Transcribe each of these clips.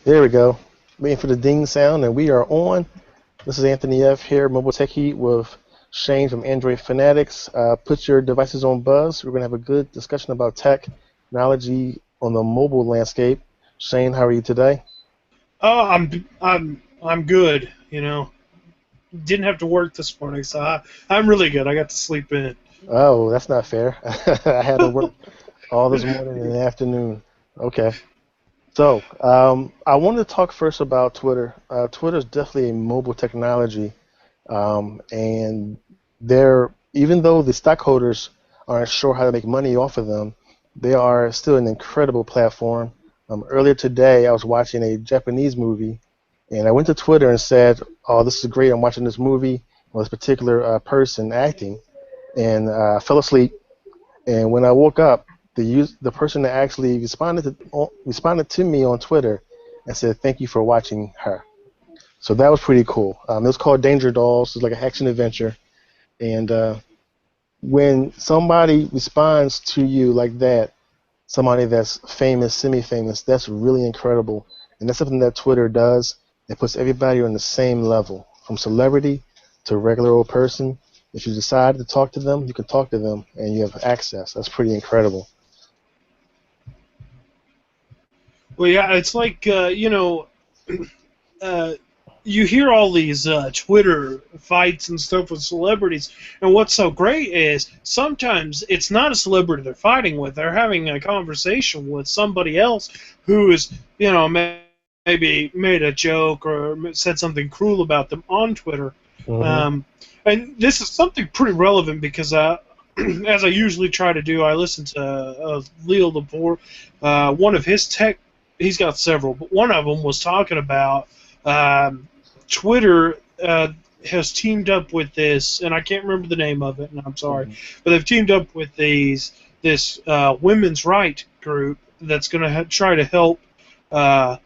There we go. Waiting for the ding sound, and we are on. This is Anthony F. here, Mobile Tech Heat with Shane from Android Fanatics. Put your devices on buzz. We're going to have a good discussion about technology on the mobile landscape. Shane, how are you today? Oh, I'm good. Didn't have to work this morning, so I'm really good. I got to sleep in. Oh, that's not fair. I had to work all this morning and the afternoon. Okay. So, I wanted to talk first about Twitter. Twitter is definitely a mobile technology, and even though the stockholders aren't sure how to make money off of them, they are still an incredible platform. Earlier today, I was watching a Japanese movie, and I went to Twitter and said, "Oh, this is great! I'm watching this movie with this particular person acting," and I fell asleep. And when I woke up, the person that actually responded to me on Twitter and said, "Thank you for watching her." So that was pretty cool. It was called Danger Dolls. It's like an action adventure. And when somebody responds to you like that, somebody that's famous, semi-famous, that's really incredible. And that's something that Twitter does. It puts everybody on the same level, from celebrity to regular old person. If you decide to talk to them, you can talk to them, and you have access. That's pretty incredible. Well, yeah, it's like you hear all these Twitter fights and stuff with celebrities, and what's so great is sometimes it's not a celebrity they're fighting with; they're having a conversation with somebody else who is, maybe made a joke or said something cruel about them on Twitter. Mm-hmm. And this is something pretty relevant because, as I usually try to do, I listen to Leo Laporte. One of his tech, he's got several, but one of them was talking about Twitter has teamed up with this, and I can't remember the name of it, and I'm sorry, but they've teamed up with this women's right group that's going to try to help. I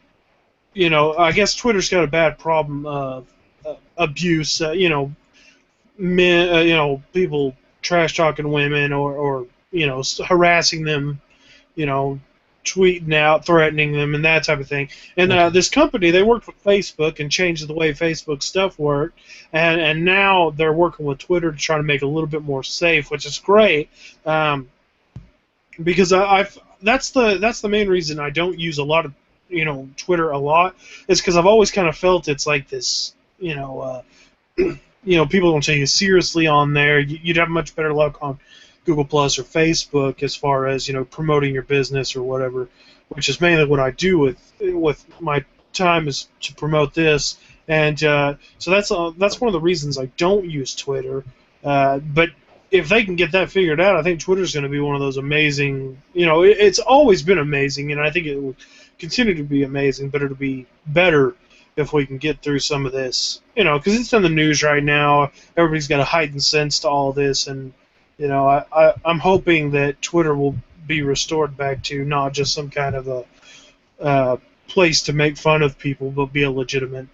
guess Twitter's got a bad problem of abuse. Men, people trash talking women or harassing them, tweeting out, threatening them, and that type of thing. And this company, they worked with Facebook and changed the way Facebook stuff worked, and now they're working with Twitter to try to make it a little bit more safe, which is great. Because that's the main reason I don't use a lot of Twitter a lot, is because I've always kind of felt it's like this, people don't take you seriously on there. You'd have much better luck on Google Plus or Facebook as far as promoting your business or whatever, which is mainly what I do with my time is to promote this. And so that's one of the reasons I don't use Twitter. But if they can get that figured out, I think Twitter's going to be one of those amazing. It's always been amazing, and I think it will continue to be amazing. But it'll be better if we can get through some of this, because it's in the news right now. Everybody's got a heightened sense to all this, and I'm hoping that Twitter will be restored back to not just some kind of a place to make fun of people, but be a legitimate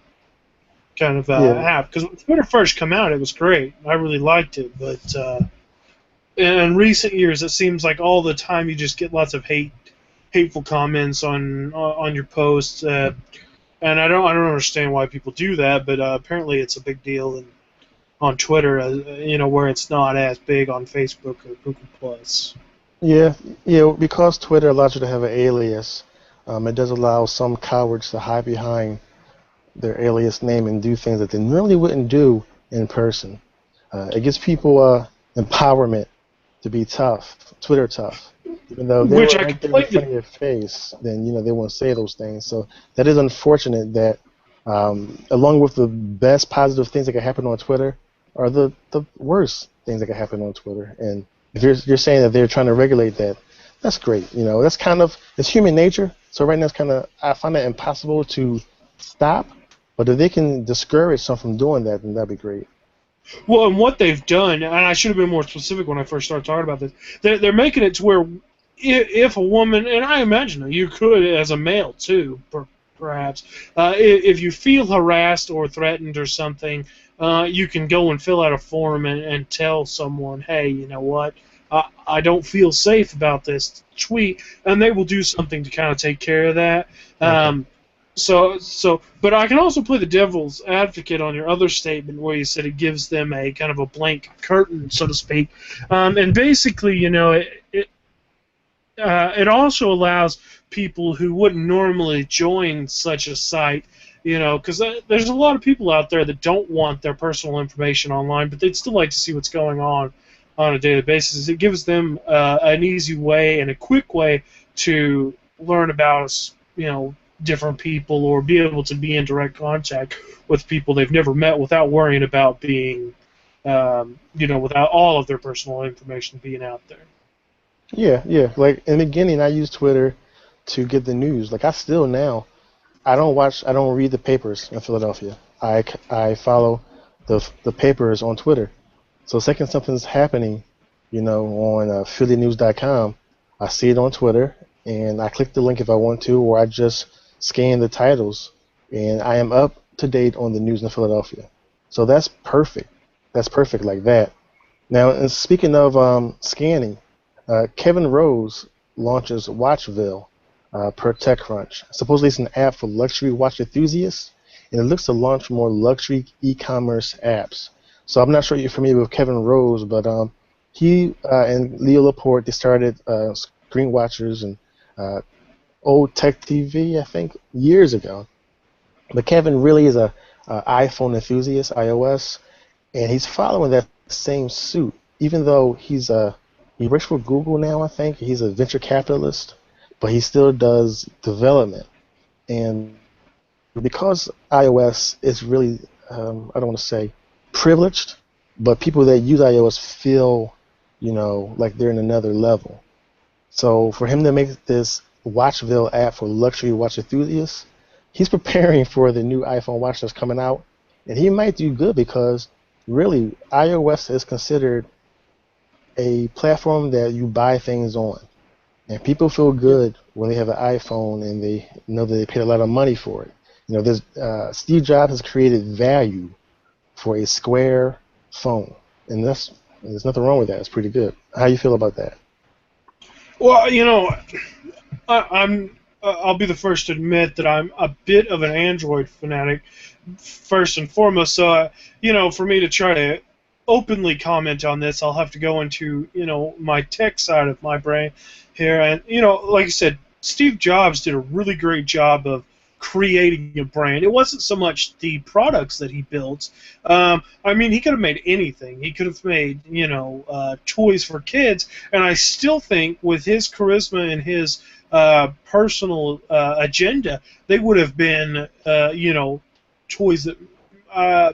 kind of app. Because when Twitter first came out, it was great. I really liked it, but in recent years, it seems like all the time you just get lots of hateful comments on your posts. And I don't understand why people do that, but apparently it's a big deal on Twitter, where it's not as big on Facebook or Google Plus. Yeah, because Twitter allows you to have an alias, it does allow some cowards to hide behind their alias name and do things that they normally wouldn't do in person. It gives people empowerment to be tough, Twitter tough. Even though they were right there in front of your face, then they won't say those things. So that is unfortunate that, along with the best positive things that can happen on Twitter, are the worst things that can happen on Twitter. And if you're saying that they're trying to regulate that, that's great. That's it's human nature. So right now I find that impossible to stop. But if they can discourage some from doing that, then that'd be great. Well, and what they've done, and I should have been more specific when I first started talking about this, they're making it to where if a woman, and I imagine you could as a male too, perhaps, if you feel harassed or threatened or something, you can go and fill out a form and tell someone, hey, you know what, I don't feel safe about this tweet, and they will do something to kind of take care of that. Okay. But I can also play the devil's advocate on your other statement where you said it gives them a kind of a blank curtain, so to speak. And basically, it also allows people who wouldn't normally join such a site, because there's a lot of people out there that don't want their personal information online, but they'd still like to see what's going on a daily basis. It gives them an easy way and a quick way to learn about, different people or be able to be in direct contact with people they've never met without worrying about being, without all of their personal information being out there. Yeah, yeah. Like in the beginning, I used Twitter to get the news. Like I still now, I don't read the papers in Philadelphia. I follow the papers on Twitter. So second something's happening, on PhillyNews.com, I see it on Twitter, and I click the link if I want to, or I just scan the titles, and I am up to date on the news in Philadelphia. So that's perfect. That's perfect like that. Now, and speaking of scanning, Kevin Rose launches Watchville per TechCrunch. Supposedly it's an app for luxury watch enthusiasts, and it looks to launch more luxury e-commerce apps. So I'm not sure you're familiar with Kevin Rose, but he and Leo Laporte, they started Screen Watchers and Old Tech TV, I think, years ago. But Kevin really is a iPhone enthusiast, iOS, and he's following that same suit. Even though he works for Google now, I think he's a venture capitalist, but he still does development. And because iOS is really, I don't want to say privileged, but people that use iOS feel, like they're in another level. So for him to make this Watchville app for luxury watch enthusiasts, he's preparing for the new iPhone watch that's coming out, and he might do good because really iOS is considered a platform that you buy things on, and people feel good when they have an iPhone and they know that they paid a lot of money for it. Steve Jobs has created value for a square phone, and there's nothing wrong with that. It's pretty good. How do you feel about that? Well, I'll be the first to admit that I'm a bit of an Android fanatic, first and foremost. So, for me to try to openly comment on this, I'll have to go into, my tech side of my brain here. And, like I said, Steve Jobs did a really great job of creating a brand. It wasn't so much the products that he built. He could have made anything. He could have made, toys for kids. And I still think with his charisma and his personal agenda, they would have been, toys that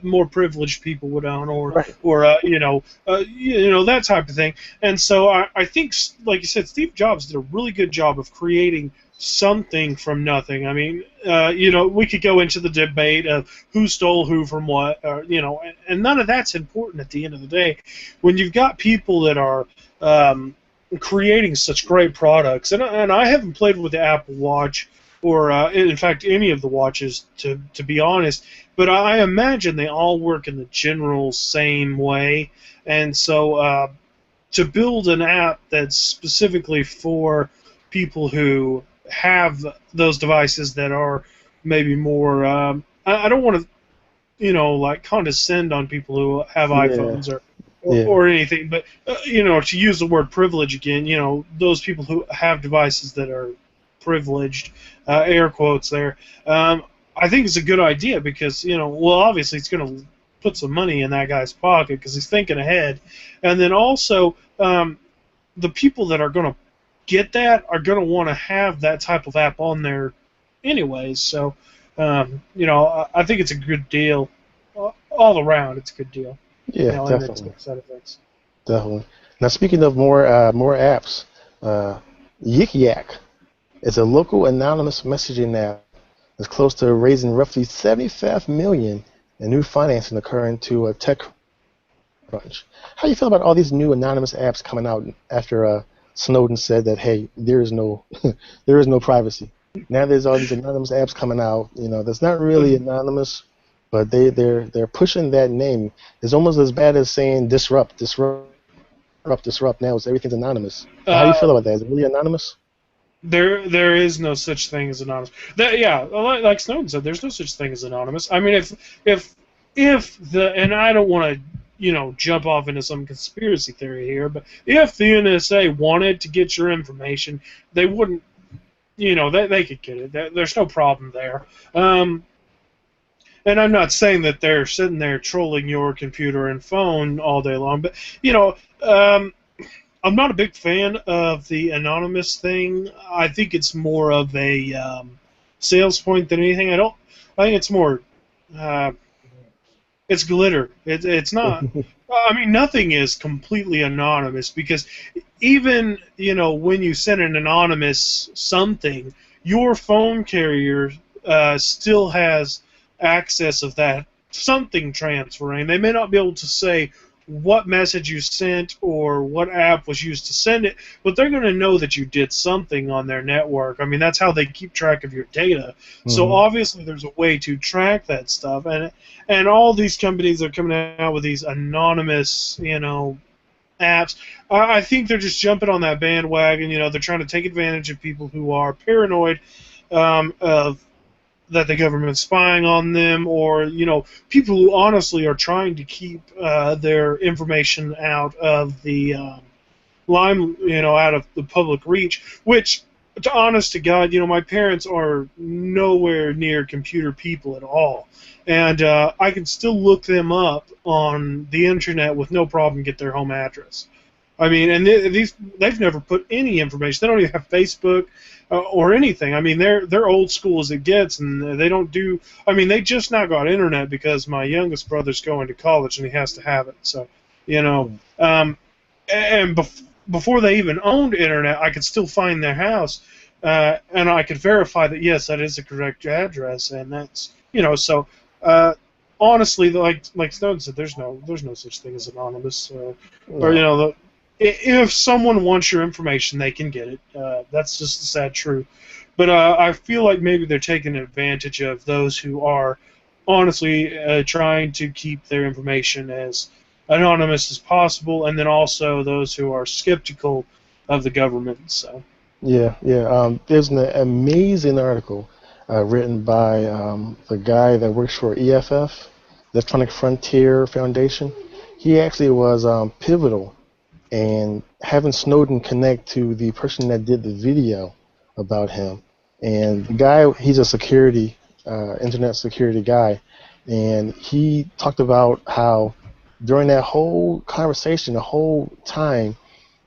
more privileged people would own, Right. or that type of thing. And so I think, like you said, Steve Jobs did a really good job of creating something from nothing. We could go into the debate of who stole who from what, and none of that's important at the end of the day. When you've got people that are creating such great products, and I haven't played with the Apple Watch or, in fact, any of the watches, to be honest, but I imagine they all work in the general same way, and so to build an app that's specifically for people who have those devices that are maybe more, I don't want to, condescend on people who have iPhones or anything, but, to use the word privilege again, those people who have devices that are privileged, air quotes there, I think it's a good idea because, obviously it's going to put some money in that guy's pocket because he's thinking ahead. And then also, the people that are going to get that are going to want to have that type of app on there anyways. So, I think it's a good deal. All around, it's a good deal. Yeah, In the definitely. tech side of things. Definitely. Now, speaking of more apps, Yik Yak is a local anonymous messaging app that's close to raising roughly $75 million in new financing according to a TechCrunch. How do you feel about all these new anonymous apps coming out after Snowden said that, hey, there is no there is no privacy? Now there's all these anonymous apps coming out, that's not really anonymous, but they're pushing that name. It's almost as bad as saying disrupt. Now it's everything's anonymous. So how do you feel about that? Is it really anonymous? There is no such thing as anonymous. Yeah, like Snowden said, there's no such thing as anonymous. I mean, if and I don't want to jump off into some conspiracy theory here, but if the NSA wanted to get your information, they wouldn't. They could get it. There's no problem there. And I'm not saying that they're sitting there trolling your computer and phone all day long, but I'm not a big fan of the anonymous thing. I think it's more of a sales point than anything. I think it's more. It's glitter. It's not. I mean, nothing is completely anonymous because even when you send an anonymous something, your phone carrier still has access of that something transferring. They may not be able to say what message you sent or what app was used to send it, but they're going to know that you did something on their network. I mean, that's how they keep track of your data. Mm-hmm. So obviously there's a way to track that stuff, and all these companies are coming out with these anonymous, apps. I think they're just jumping on that bandwagon. They're trying to take advantage of people who are paranoid of that the government's spying on them, or people who honestly are trying to keep their information out of the out of the public reach. Which, to honest to God, my parents are nowhere near computer people at all, and I can still look them up on the internet with no problem and get their home address. I mean, and they've never put any information. They don't even have Facebook or anything. I mean, they're old school as it gets, and they don't do. I mean, they just now got internet because my youngest brother's going to college and he has to have it. So, before they even owned internet, I could still find their house, and I could verify that yes, that is the correct address, and that's so. Honestly, like Snowden said, there's no such thing as anonymous, or if someone wants your information, they can get it. That's just the sad truth. But I feel like maybe they're taking advantage of those who are honestly trying to keep their information as anonymous as possible, and then also those who are skeptical of the government. So. Yeah. There's an amazing article written by the guy that works for EFF, Electronic Frontier Foundation. He actually was pivotal in having Snowden connect to the person that did the video about him. And the guy, he's a security, internet security guy, and he talked about how during that whole conversation, the whole time,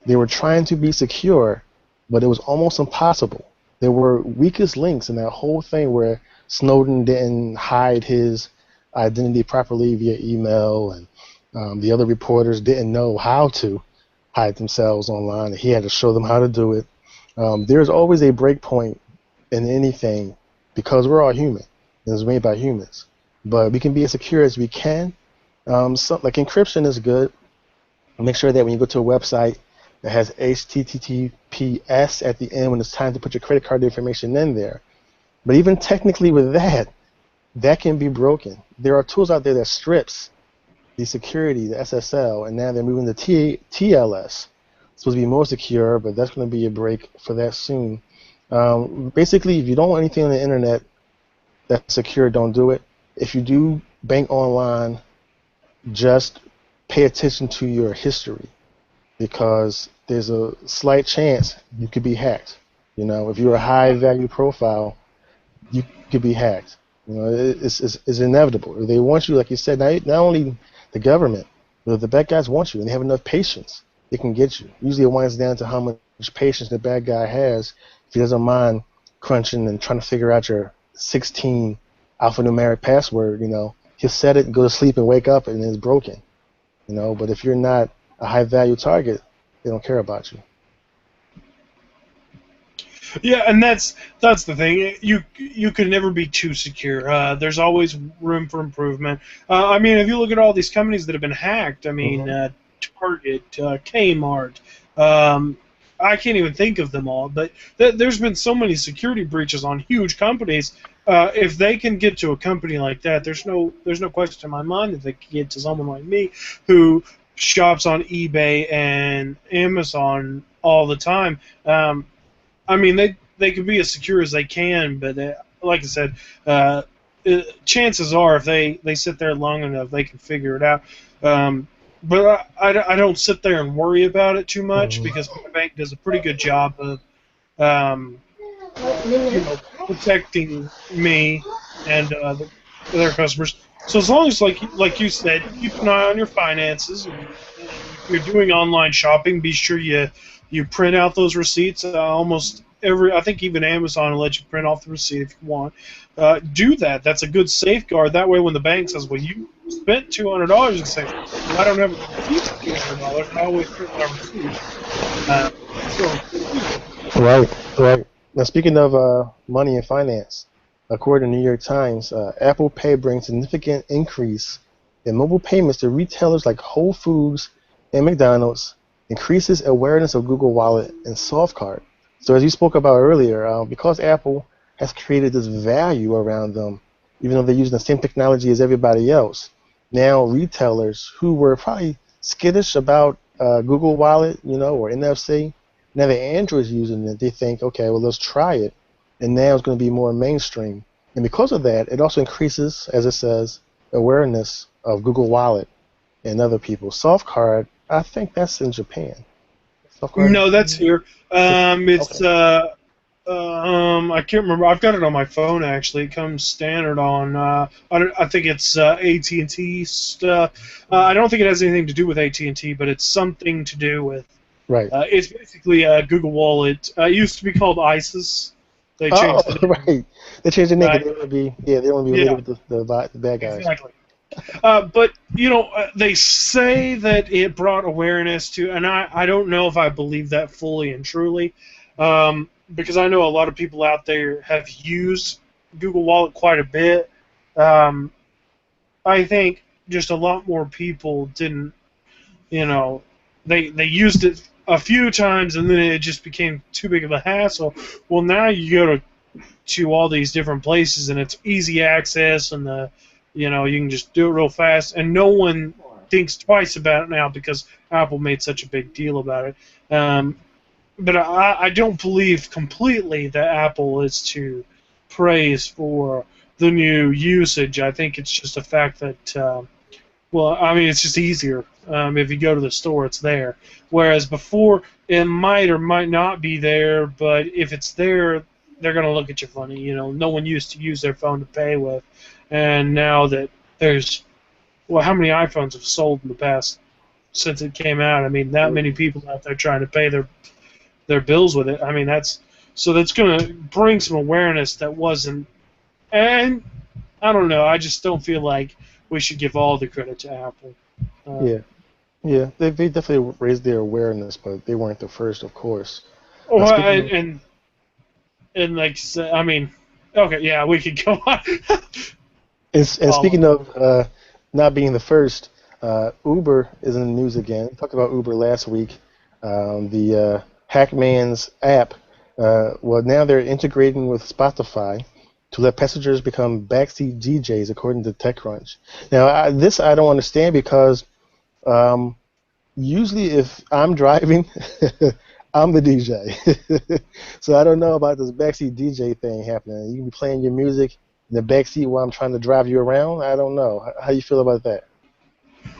they were trying to be secure, but it was almost impossible. There were weakest links in that whole thing where Snowden didn't hide his identity properly via email, and the other reporters didn't know how to hide themselves online, and he had to show them how to do it. There's always a break point in anything because we're all human. It was made by humans. But we can be as secure as we can. Like encryption is good. Make sure that when you go to a website that has HTTPS at the end when it's time to put your credit card information in there. But even technically with that can be broken. There are tools out there that strips the security, the SSL, and now they're moving to TLS. It's supposed to be more secure, but that's going to be a break for that soon. Basically, if you don't want anything on the internet that's secure, don't do it. If you do bank online, just pay attention to your history, because there's a slight chance you could be hacked. If you're a high-value profile, you could be hacked. It's inevitable. They want you, like you said, not only the government, but the bad guys want you, and they have enough patience, they can get you. Usually it winds down to how much patience the bad guy has. If he doesn't mind crunching and trying to figure out your 16 alphanumeric password, he'll set it and go to sleep and wake up and it's broken. But if you're not a high-value target, they don't care about you. Yeah, and that's the thing. You can never be too secure. There's always room for improvement. I mean, if you look at all these companies that have been hacked, I mean, Target, Kmart, I can't even think of them all, but there's been so many security breaches on huge companies. If they can get to a company like that, there's no question in my mind that they can get to someone like me who shops on eBay and Amazon all the time. I mean, they can be as secure as they can, but like I said, chances are if they sit there long enough, they can figure it out. But I don't sit there and worry about it too much because my bank does a pretty good job of um, protecting me and their customers. So as long as, like you said, keep an eye on your finances, and if you're doing online shopping, be sure you print out those receipts. I think even Amazon will let you print off the receipt if you want. Do that. That's a good safeguard. That way, when the bank says, "Well, you spent $200," you can say, "Well, I don't have a receipt for $200. I always print my receipt." Right. Now, speaking of money and finance, according to the New York Times, Apple Pay brings significant increase in mobile payments to retailers like Whole Foods and McDonald's, increases awareness of Google Wallet and SoftCard. So as you spoke about earlier, because Apple has created this value around them, even though they're using the same technology as everybody else, now retailers who were probably skittish about Google Wallet, or NFC, now that Android's using it, they think, okay, well, let's try it, and now it's going to be more mainstream. And because of that, it also increases, as it says, awareness of Google Wallet and other people. SoftCard, I think that's in Japan. SoftCard? No, that's here. It's Okay. I can't remember. I've got it on my phone actually. It comes standard on. I think it's AT&T stuff. I don't think it has anything to do with AT&T, but it's something to do with. Right. It's basically Google Wallet. It used to be called ISIS. They Oh, changed the name. right. They changed the name Right. because they want to be related with the bad guys. Exactly. But they say that it brought awareness to, and I don't know if I believe that fully and truly, because I know a lot of people out there have used Google Wallet quite a bit. I think just a lot more people didn't, they used it a few times and then it just became too big of a hassle. Well, now you go to all these different places and it's easy access and you can just do it real fast and no one thinks twice about it now because Apple made such a big deal about it. But I don't believe completely that Apple is to praise for the new usage. I think it's just a fact that, it's just easier. If you go to the store, it's there. Whereas before, it might or might not be there, but if it's there, they're going to look at you funny. No one used to use their phone to pay with. And now that there's, how many iPhones have sold in the past since it came out? I mean, that many people out there trying to pay their bills with it. I mean, that's going to bring some awareness that wasn't. And I don't know. I just don't feel like we should give all the credit to Apple. Yeah. They definitely raised their awareness, but they weren't the first, of course. Well, Speaking and like I mean, okay, yeah, we could go on. and speaking of not being the first, Uber is in the news again. We talked about Uber last week. The Hackman's app. Well, now they're integrating with Spotify to let passengers become backseat DJs, according to TechCrunch. Now, I don't understand because usually if I'm driving, I'm the DJ. So I don't know about this backseat DJ thing happening. You can be playing your music in the backseat while I'm trying to drive you around. I don't know. How you feel about that?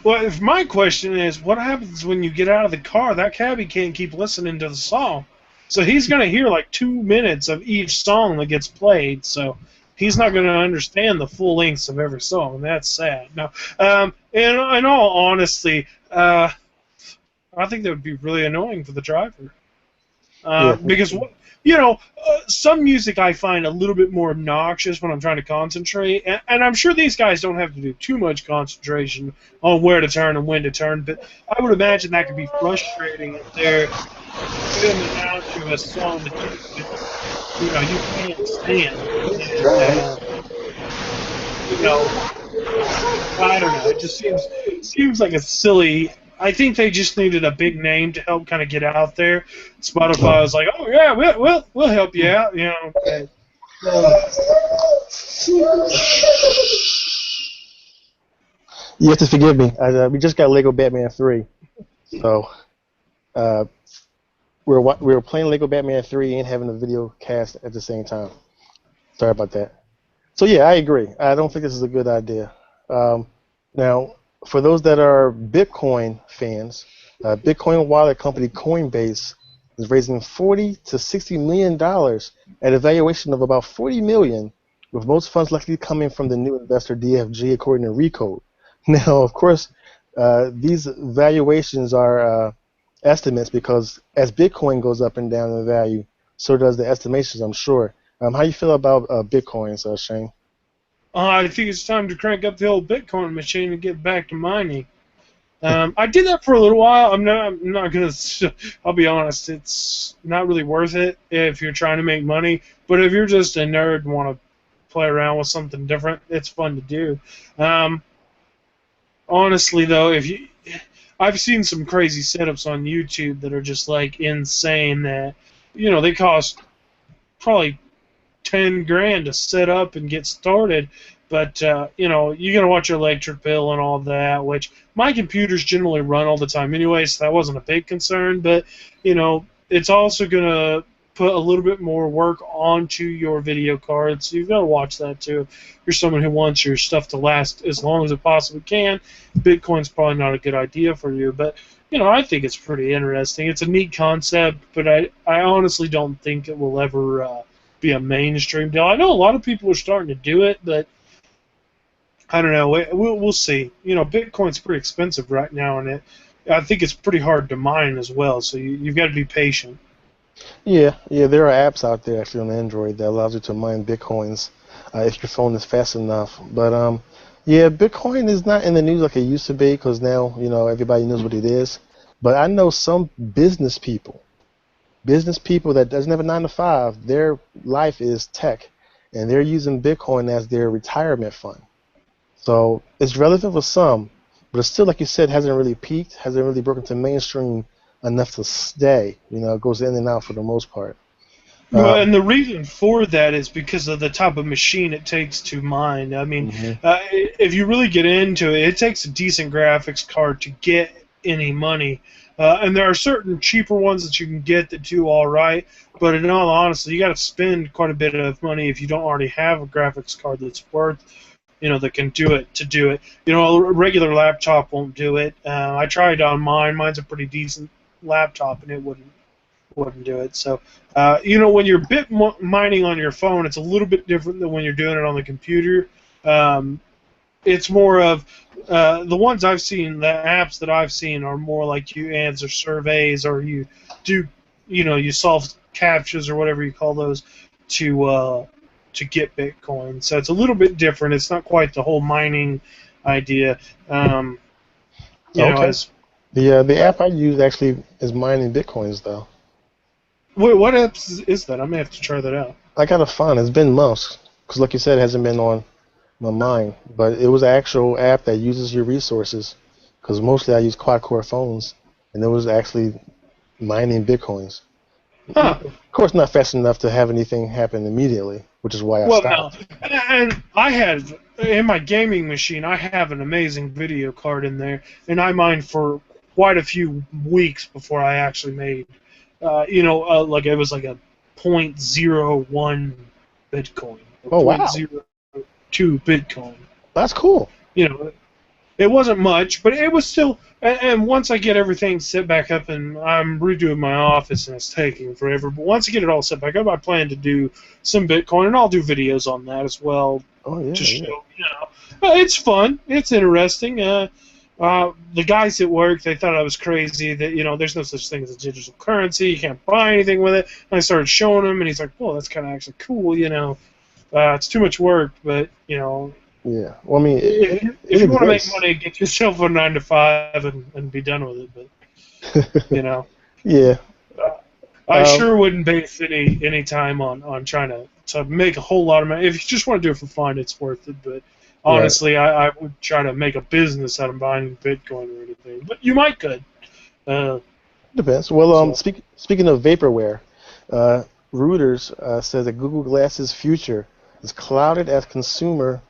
Well, if my question is, what happens when you get out of the car? That cabbie can't keep listening to the song. So he's going to hear like 2 minutes of each song that gets played, so he's not going to understand the full lengths of every song. That's sad. Now, in all honesty, I think that would be really annoying for the driver. Because, some music I find a little bit more obnoxious when I'm trying to concentrate, and I'm sure these guys don't have to do too much concentration on where to turn and when to turn, but I would imagine that could be frustrating if they're filming out to a song that you can't stand. I don't know. It just seems like a silly. I think they just needed a big name to help kind of get out there. Spotify was like, "Oh yeah, we'll help you out," And, You have to forgive me. We just got Lego Batman 3, so we were playing Lego Batman 3 and having a video cast at the same time. Sorry about that. So yeah, I agree. I don't think this is a good idea. Now, for those that are Bitcoin fans, Bitcoin wallet company Coinbase is raising $40 to $60 million at a valuation of about 40 million, with most funds likely coming from the new investor DFG, according to Recode. Now, of course, these valuations are estimates because as Bitcoin goes up and down in value, so does the estimations, I'm sure. How you feel about Bitcoins, Shane? I think it's time to crank up the old Bitcoin machine and get back to mining. I did that for a little while. I'm not gonna. I'll be honest. It's not really worth it if you're trying to make money. But if you're just a nerd and want to play around with something different, it's fun to do. Honestly, though, I've seen some crazy setups on YouTube that are just like insane. That they cost probably 10 grand to set up and get started. But you gotta watch your electric bill and all that, which my computers generally run all the time anyway, so that wasn't a big concern. But it's also gonna put a little bit more work onto your video card, so you've got to watch that too. If you're someone who wants your stuff to last as long as it possibly can, Bitcoin's probably not a good idea for you. But I think it's pretty interesting. It's a neat concept, but I honestly don't think it will ever be a mainstream deal. I know a lot of people are starting to do it, but I don't know. We'll see. Bitcoin's pretty expensive right now, and I think it's pretty hard to mine as well. So you've got to be patient. Yeah, there are apps out there actually on Android that allows you to mine Bitcoins if your phone is fast enough. But yeah, Bitcoin is not in the news like it used to be because now everybody knows what it is. But I know some business people that doesn't have a 9 to 5. Their life is tech, and they're using Bitcoin as their retirement fund. So it's relevant for some, but it's still, like you said, hasn't really peaked, hasn't really broken to mainstream enough to stay. It goes in and out for the most part. Well, and the reason for that is because of the type of machine it takes to mine. I mean, if you really get into it, it takes a decent graphics card to get any money. And there are certain cheaper ones that you can get that do all right, but in all honesty, you got to spend quite a bit of money if you don't already have a graphics card that's worth, that can do it to do it. A regular laptop won't do it. I tried on mine. Mine's a pretty decent laptop, and it wouldn't do it. So, when you're mining on your phone, it's a little bit different than when you're doing it on the computer. It's more of the ones I've seen, the apps that I've seen are more like you answer surveys or you do, you solve captchas or whatever you call those to get Bitcoin. So it's a little bit different. It's not quite the whole mining idea. Okay. The app I use actually is mining Bitcoins though. Wait, what app is that? I may have to try that out. I gotta find it. It's been months because, like you said, it hasn't been on my mind. But it was an actual app that uses your resources because mostly I use quad-core phones, and it was actually mining Bitcoins. Huh. Of course, not fast enough to have anything happen immediately, which is why I stopped. And I had in my gaming machine, I have an amazing video card in there, and I mined for quite a few weeks before I actually made, like it was like a 0.01 Bitcoin. Oh wow! 0.02 Bitcoin. That's cool. It wasn't much, but it was still. And once I get everything set back up, and I'm redoing my office, and it's taking forever. But once I get it all set back up, I plan to do some Bitcoin, and I'll do videos on that as well. Oh yeah. To show, it's fun. It's interesting. The guys at work, they thought I was crazy. That there's no such thing as a digital currency. You can't buy anything with it. And I started showing him, and he's like, "Well, that's kind of actually cool." It's too much work, but Yeah. Well, I mean, if you want to make money, get yourself a 9 to 5 and be done with it. But Yeah. I sure wouldn't waste any time on trying to make a whole lot of money. If you just want to do it for fun, it's worth it. But honestly, I would try to make a business out of buying Bitcoin or anything. But you might could. Depends. Well, speaking of vaporware, Reuters says that Google Glass's future is clouded as consumer.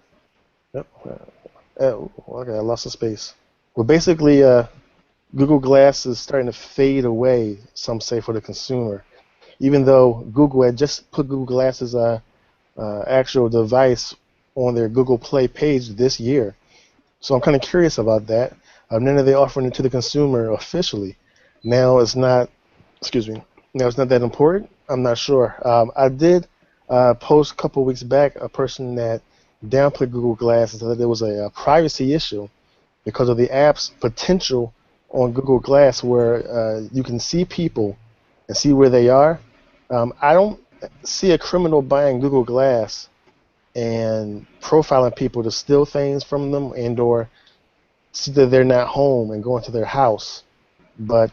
Okay, I lost the space. Well, basically, Google Glass is starting to fade away, some say, for the consumer, even though Google had just put Google Glass as a actual device on their Google Play page this year. So I'm kind of curious about that. None of they offering it to the consumer officially. Now it's not, excuse me, now it's not that important. I'm not sure. I did post a couple weeks back a person that downplayed Google Glass and said that there was a privacy issue because of the app's potential on Google Glass where you can see people and see where they are. I don't see a criminal buying Google Glass and profiling people to steal things from them and or see that they're not home and go into their house. But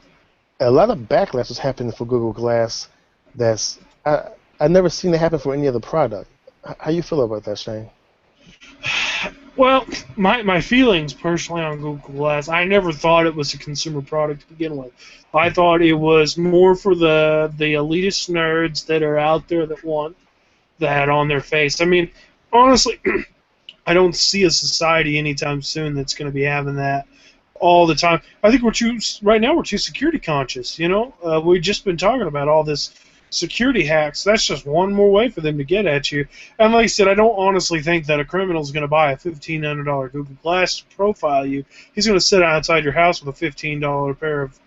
a lot of backlash is happening for Google Glass that's I've never seen it happen for any other product. How you feel about that, Shane? Well, my feelings personally on Google Glass, I never thought it was a consumer product to begin with. I thought it was more for the elitist nerds that are out there that want that on their face. I mean, honestly, I don't see a society anytime soon that's going to be having that all the time. I think right now we're too security conscious. You know, we've just been talking about all this security hacks. That's just one more way for them to get at you. And like I said, I don't honestly think that a criminal is going to buy a $1,500 Google Glass to profile you. He's going to sit outside your house with a $15 pair of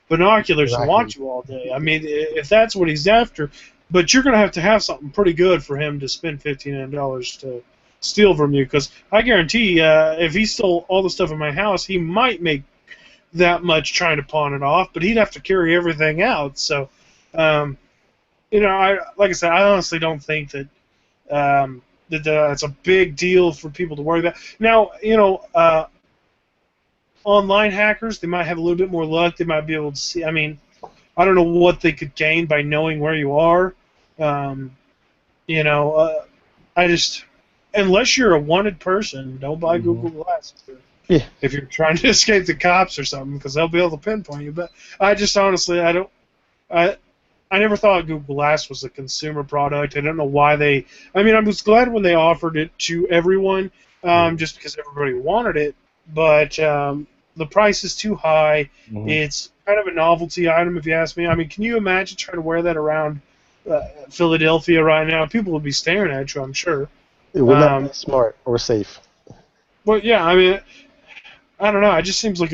binoculars and watch you all day. I mean, if that's what he's after, but you're going to have something pretty good for him to spend $1,500 to steal from you, because I guarantee if he stole all the stuff in my house, he might make that much trying to pawn it off, but he'd have to carry everything out. So, you know, like I said, I honestly don't think that that's a big deal for people to worry about. Now, you know, online hackers, they might have a little bit more luck. They might be able to see. I mean, I don't know what they could gain by knowing where you are. You know, I just, unless you're a wanted person, don't buy Google Glass. Yeah. If you're trying to escape the cops or something, because they'll be able to pinpoint you. But I just honestly, I never thought Google Glass was a consumer product. I don't know why they. I mean, I was glad when they offered it to everyone, just because everybody wanted it. But the price is too high. It's kind of a novelty item, if you ask me. I mean, can you imagine trying to wear that around Philadelphia right now? People would be staring at you, I'm sure. It would not be smart or safe. But yeah, I mean, I don't know. It just seems like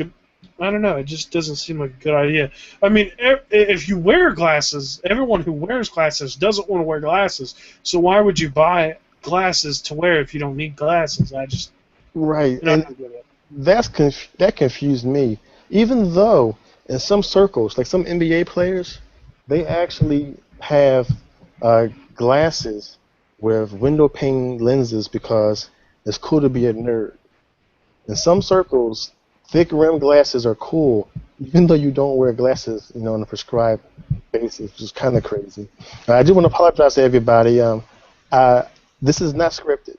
I don't know. It just doesn't seem like a good idea. I mean, if you wear glasses, everyone who wears glasses doesn't want to wear glasses. So why would you buy glasses to wear if you don't need glasses? Right, and that confused me. Even though in some circles, like some NBA players, they actually have glasses with window pane lenses because it's cool to be a nerd. In some circles, thick rim glasses are cool, even though you don't wear glasses, you know, on a prescribed basis, which is kind of crazy. I do want to apologize to everybody. This is not scripted.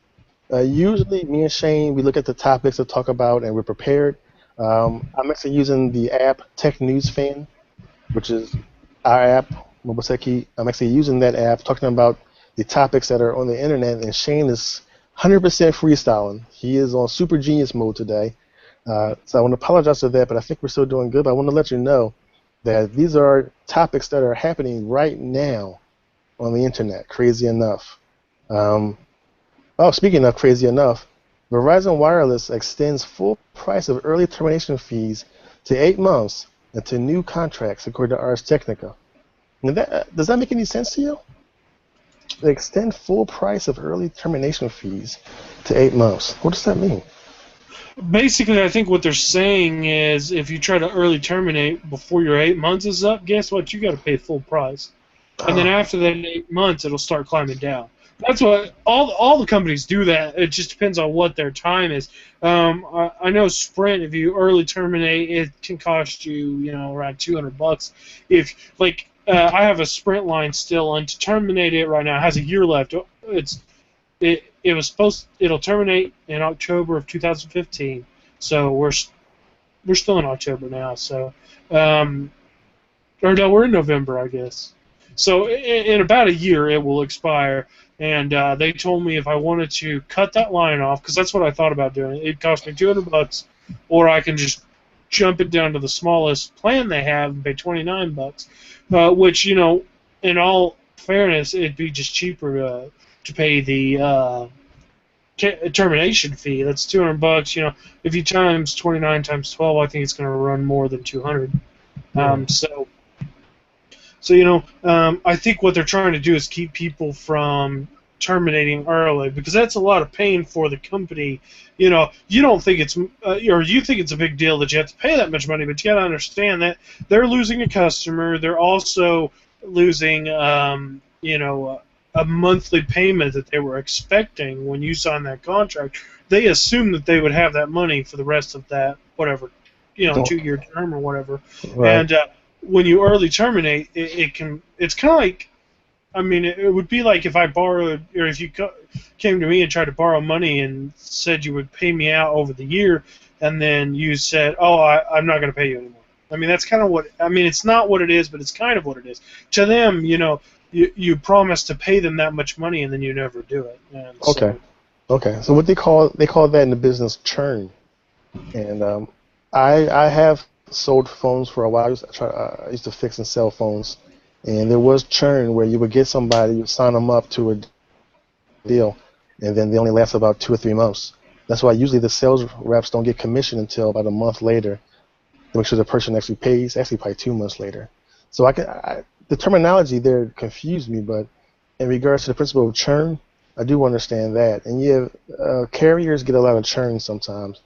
Usually, me and Shane, we look at the topics to talk about, and we're prepared. I'm actually using the app Tech News Fan, which is our app, MobileTechHeat. I'm actually using that app, talking about the topics that are on the internet, and Shane is 100% freestyling. He is on super genius mode today. So I want to apologize for that, but I think we're still doing good. But I want to let you know that these are topics that are happening right now on the internet, crazy enough. Speaking of crazy enough, Verizon Wireless extends full price of early termination fees to 8 months into new contracts, according to Ars Technica. Now does that make any sense to you? They extend full price of early termination fees to 8 months. What does that mean? Basically, I think what they're saying is if you try to early terminate before your 8 months is up, guess what? You got to pay full price. And then after that 8 months, it'll start climbing down. That's what all the companies do. That it just depends on what their time is. I know Sprint, if you early terminate, it can cost you, around $200. If I have a Sprint line still, and to terminate it right now, it has a year left. It'll terminate in October of 2015. So we're still in October now. So or no, we're in November, I guess. So in about a year, it will expire. And they told me if I wanted to cut that line off, because that's what I thought about doing. It cost me $200, or I can just jump it down to the smallest plan they have and pay $29, which, in all fairness, it'd be just cheaper to pay the termination fee. That's $200. If you times 29 times 12, I think it's going to run more than 200. I think what they're trying to do is keep people from terminating early, because that's a lot of pain for the company. You don't think it's, or you think it's a big deal that you have to pay that much money, but you got to understand that they're losing a customer. They're also losing, a monthly payment that they were expecting when you signed that contract. They assumed that they would have that money for the rest of that, whatever, 2-year term or whatever. Right. And when you early terminate, it's kind of like, it would be like if I borrowed, or if you came to me and tried to borrow money and said you would pay me out over the year, and then you said, oh, I'm not going to pay you anymore. That's kind of what, it's not what it is, but it's kind of what it is. To them, you promise to pay them that much money, and then you never do it. Okay. So what they call that in the business churn. And I have sold phones for a while. I used to fix and sell phones, and there was churn where you would get somebody, you would sign them up to a deal, and then they only last about 2 or 3 months. That's why usually the sales reps don't get commission until about a month later to make sure the person actually pays. Actually, probably 2 months later. So the terminology there confused me, but in regards to the principle of churn, I do understand that. And carriers get a lot of churn sometimes,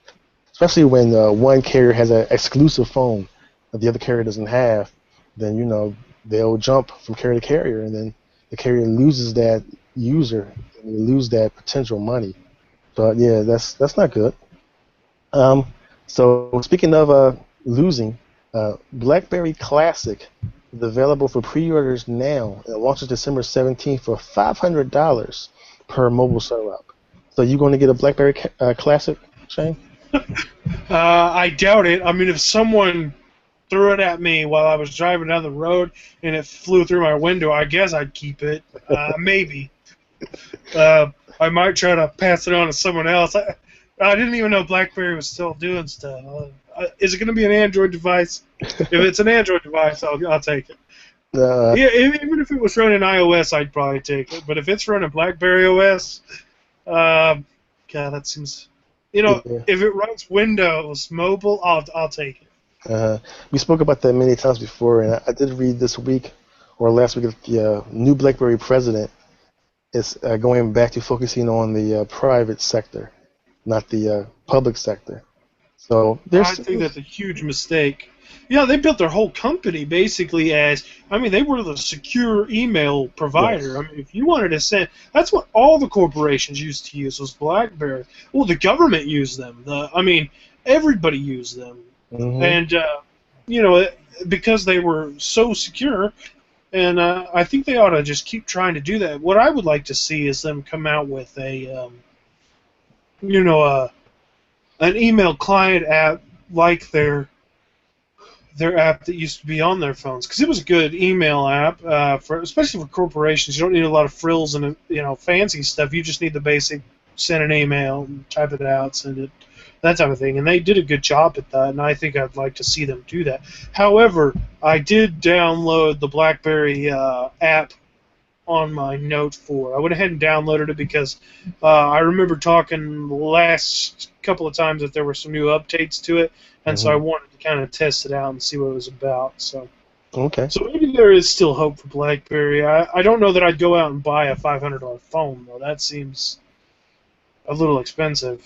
especially when one carrier has an exclusive phone that the other carrier doesn't have. Then they'll jump from carrier to carrier, and then the carrier loses that user, and they lose that potential money. But yeah, that's not good. So speaking of losing, BlackBerry Classic is available for pre-orders now. It launches December 17th for $500 per mobile setup. So you going to get a BlackBerry Classic, Shane? I doubt it. If someone threw it at me while I was driving down the road and it flew through my window, I guess I'd keep it. Maybe. I might try to pass it on to someone else. I didn't even know BlackBerry was still doing stuff. Is it going to be an Android device? If it's an Android device, I'll take it. Even if it was running iOS, I'd probably take it. But if it's running BlackBerry OS, God, that seems... if it runs Windows Mobile, I'll take it. We spoke about that many times before, and I did read this week or last week that the new BlackBerry president is going back to focusing on the private sector, not the public sector. So I think that's a huge mistake. Yeah, they built their whole company basically as, they were the secure email provider. Yes. If you wanted to send, that's what all the corporations used to use was BlackBerry. Well, the government used them. Everybody used them. Mm-hmm. And, because they were so secure, and I think they ought to just keep trying to do that. What I would like to see is them come out with an email client app like their app that used to be on their phones, because it was a good email app especially for corporations. You don't need a lot of frills and fancy stuff. You just need the basic send an email, type it out, send it, that type of thing. And they did a good job at that, and I think I'd like to see them do that. However, I did download the BlackBerry app on my Note 4. I went ahead and downloaded it because I remember talking the last couple of times that there were some new updates to it, and so I wanted to kind of test it out and see what it was about. So maybe there is still hope for BlackBerry. I don't know that I'd go out and buy a $500 phone, though. That seems a little expensive.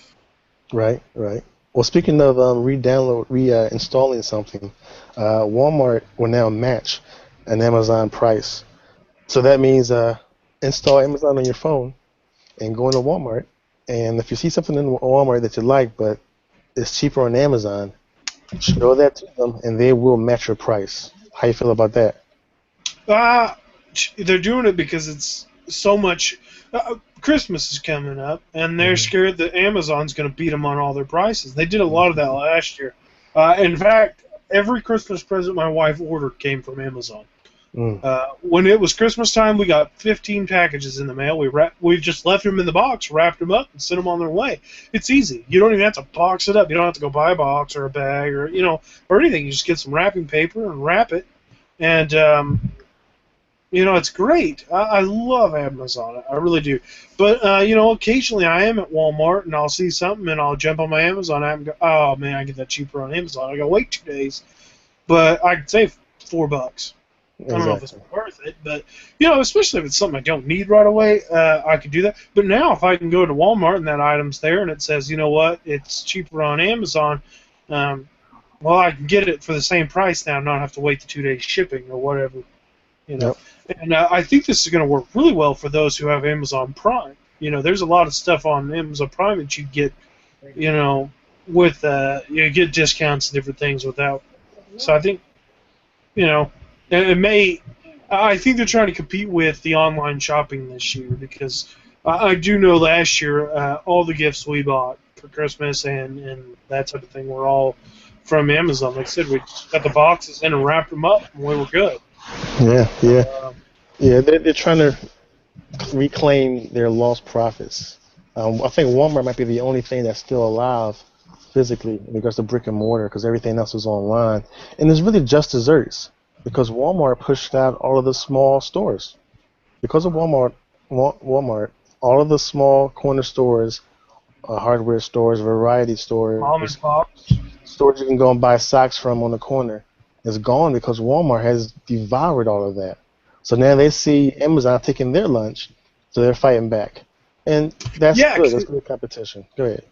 Right. Well, speaking of reinstalling something, Walmart will now match an Amazon price. So that means install Amazon on your phone and go into Walmart. And if you see something in Walmart that you like, but it's cheaper on Amazon, show that to them, and they will match your price. How you feel about that? They're doing it because it's so much. Christmas is coming up, and they're scared that Amazon's going to beat them on all their prices. They did a lot of that last year. In fact, every Christmas present my wife ordered came from Amazon. Mm. When it was Christmas time, we got 15 packages in the mail. We just left them in the box, wrapped them up, and sent them on their way. It's easy. You don't even have to box it up. You don't have to go buy a box or a bag or anything. You just get some wrapping paper and wrap it, and it's great. I love Amazon. I really do. But occasionally I am at Walmart and I'll see something and I'll jump on my Amazon app and go, oh man, I get that cheaper on Amazon. I gotta wait 2 days, but I can save $4. I don't know if it's worth it, but especially if it's something I don't need right away, I could do that. But now, if I can go to Walmart and that item's there, and it says, you know what, it's cheaper on Amazon, well, I can get it for the same price now, and not have to wait the 2 days shipping or whatever. Yep. And I think this is going to work really well for those who have Amazon Prime. There's a lot of stuff on Amazon Prime that you get, with you get discounts and different things without. So I think, it may. I think they're trying to compete with the online shopping this year because I do know last year all the gifts we bought for Christmas and that type of thing were all from Amazon. Like I said, we got the boxes in and wrapped them up, and we were good. Yeah. They're trying to reclaim their lost profits. I think Walmart might be the only thing that's still alive physically in regards to brick and mortar because everything else is online. And it's really just desserts because Walmart pushed out all of the small stores. Because of Walmart, all of the small corner stores, hardware stores, variety stores, Mom and pops. stores you can go and buy socks from on the corner is gone because Walmart has devoured all of that. So now they see Amazon taking their lunch, so they're fighting back. And that's good. That's good competition. Go ahead.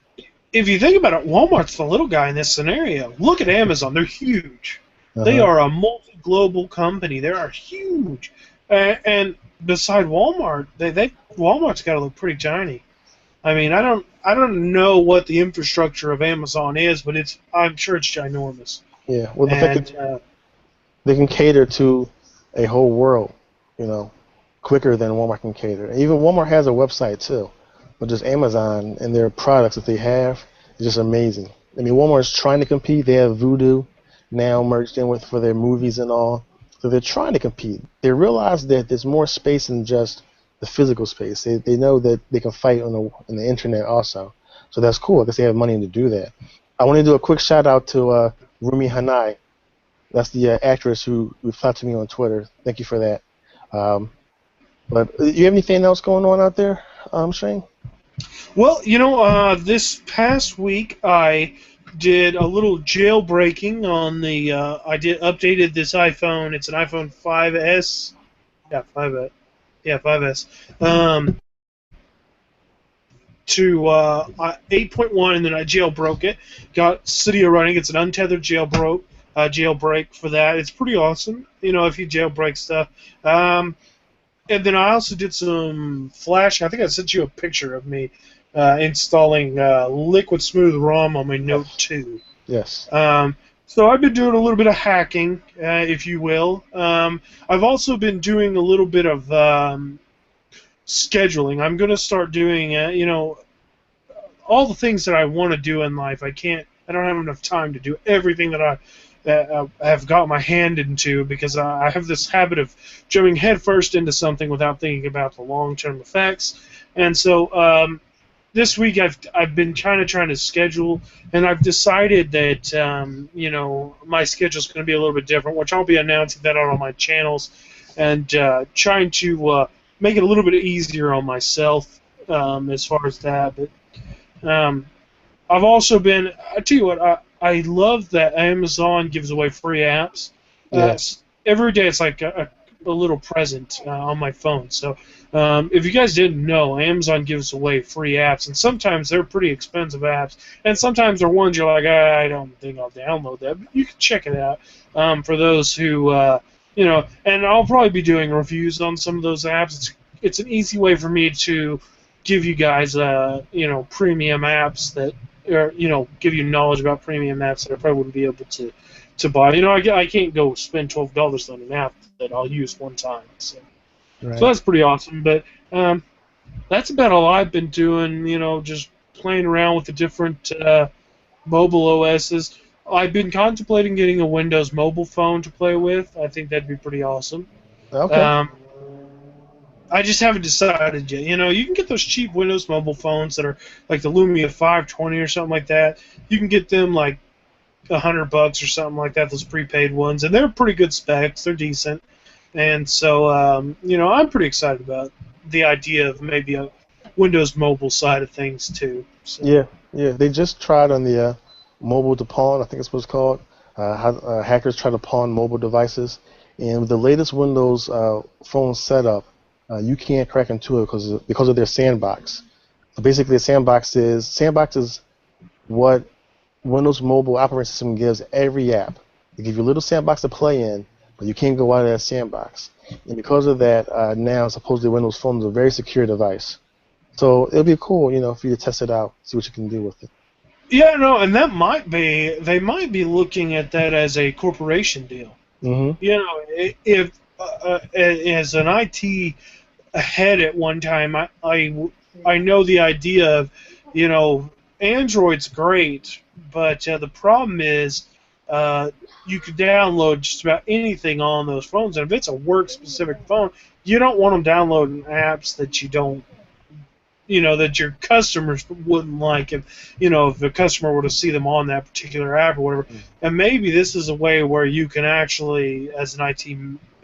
If you think about it, Walmart's the little guy in this scenario. Look at Amazon. They're huge. They are a multi-global company. They are huge. And beside Walmart, Walmart's got to look pretty tiny. I mean, I don't know what the infrastructure of Amazon is, but I'm sure it's ginormous. Yeah. Well, the fact that they can cater to a whole world, quicker than Walmart can cater. Even Walmart has a website too, but just Amazon and their products that they have is just amazing. I mean, Walmart's trying to compete. They have Voodoo now merged in with for their movies and all, so they're trying to compete. They realize that there's more space than just the physical space. They know that they can fight on the internet also, so that's cool because they have money to do that. I want to do a quick shout out to Rumi Hanai. That's the actress who replied to me on Twitter. Thank you for that. But you have anything else going on out there, Shane? Well, this past week I did a little jailbreaking on the. I updated this iPhone. It's an iPhone 5S. Yeah, 5S. Yeah, 5S. To 8.1, and then I jailbroke it. Got Cydia running. It's an untethered jailbreak for that. It's pretty awesome, if you jailbreak stuff. And then I also did some flashing. I think I sent you a picture of me installing Liquid Smooth ROM on my Note 2. Yes. So I've been doing a little bit of hacking, if you will. I've also been doing a little bit of scheduling. I'm going to start doing, all the things that I want to do in life. I don't have enough time to do everything that I have got my hand into because I have this habit of jumping headfirst into something without thinking about the long-term effects. And so this week I've been trying to schedule, and I've decided that my schedule is going to be a little bit different, which I'll be announcing that on all my channels, and trying to make it a little bit easier on myself as far as that. But I've also been. I tell you what, I love that Amazon gives away free apps. Yes. Every day it's like a little present on my phone. So if you guys didn't know, Amazon gives away free apps, and sometimes they're pretty expensive apps, and sometimes they're ones you're like, I don't think I'll download that. But you can check it out for those who, and I'll probably be doing reviews on some of those apps. It's an easy way for me to give you guys, premium apps that, or give you knowledge about premium apps that I probably wouldn't be able to buy. I can't go spend $12 on an app that I'll use one time. So, Right. So that's pretty awesome. But that's about all I've been doing. Just playing around with the different mobile OSs. I've been contemplating getting a Windows mobile phone to play with. I think that'd be pretty awesome. Okay. Um, I just haven't decided yet. You know, you can get those cheap Windows mobile phones that are like the Lumia 520 or something like that. You can get them like $100 or something like that. Those prepaid ones, and they're pretty good specs. They're decent, and so you know, I'm pretty excited about the idea of maybe a Windows mobile side of things too. So. Yeah, yeah. They just tried on the mobile to pawn, I think it's what it's called. How hackers try to pawn mobile devices, and with the latest Windows phone setup, you can't crack into it because of their sandbox. So basically, a sandbox is what Windows Mobile operating system gives every app. They give you a little sandbox to play in, but you can't go out of that sandbox. And because of that, now supposedly Windows Phone is a very secure device. So it'll be cool, for you to test it out, see what you can do with it. Yeah, no, and that might be they might be looking at that as a corporation deal. Mm-hmm. You know, if as an IT head at one time, I know the idea of, you know, Android's great, but the problem is you could download just about anything on those phones, and if it's a work-specific phone, you don't want them downloading apps that you don't, you know, that your customers wouldn't like if, you know, if the customer were to see them on that particular app or whatever. And maybe this is a way where you can actually, as an IT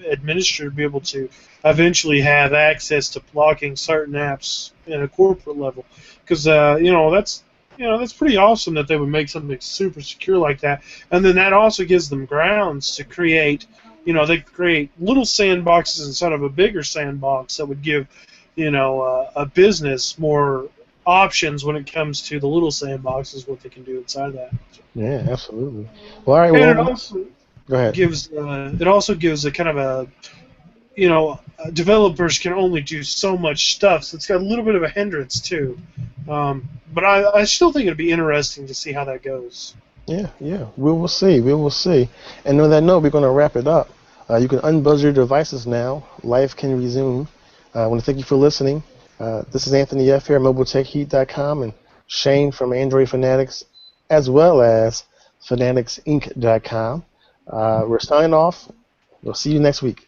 administrator, be able to eventually have access to blocking certain apps at a corporate level, because that's pretty awesome that they would make something super secure like that. And then that also gives them grounds to create, you know, they create little sandboxes inside of a bigger sandbox that would give, you know, a business more options when it comes to the little sandboxes, what they can do inside of that. Yeah, absolutely. Well, all right, And well, it also go ahead. gives a kind of a, you know, developers can only do so much stuff, so it's got a little bit of a hindrance too. But I still think it'd be interesting to see how that goes. Yeah, yeah, we will see. We will see. And on that note, we're going to wrap it up. You can unbuzz your devices now. Life can resume. I want to thank you for listening. This is Anthony F. here at MobileTechHeat.com and Shane from Android Fanatics, as well as FanaticsInc.com. We're signing off. We'll see you next week.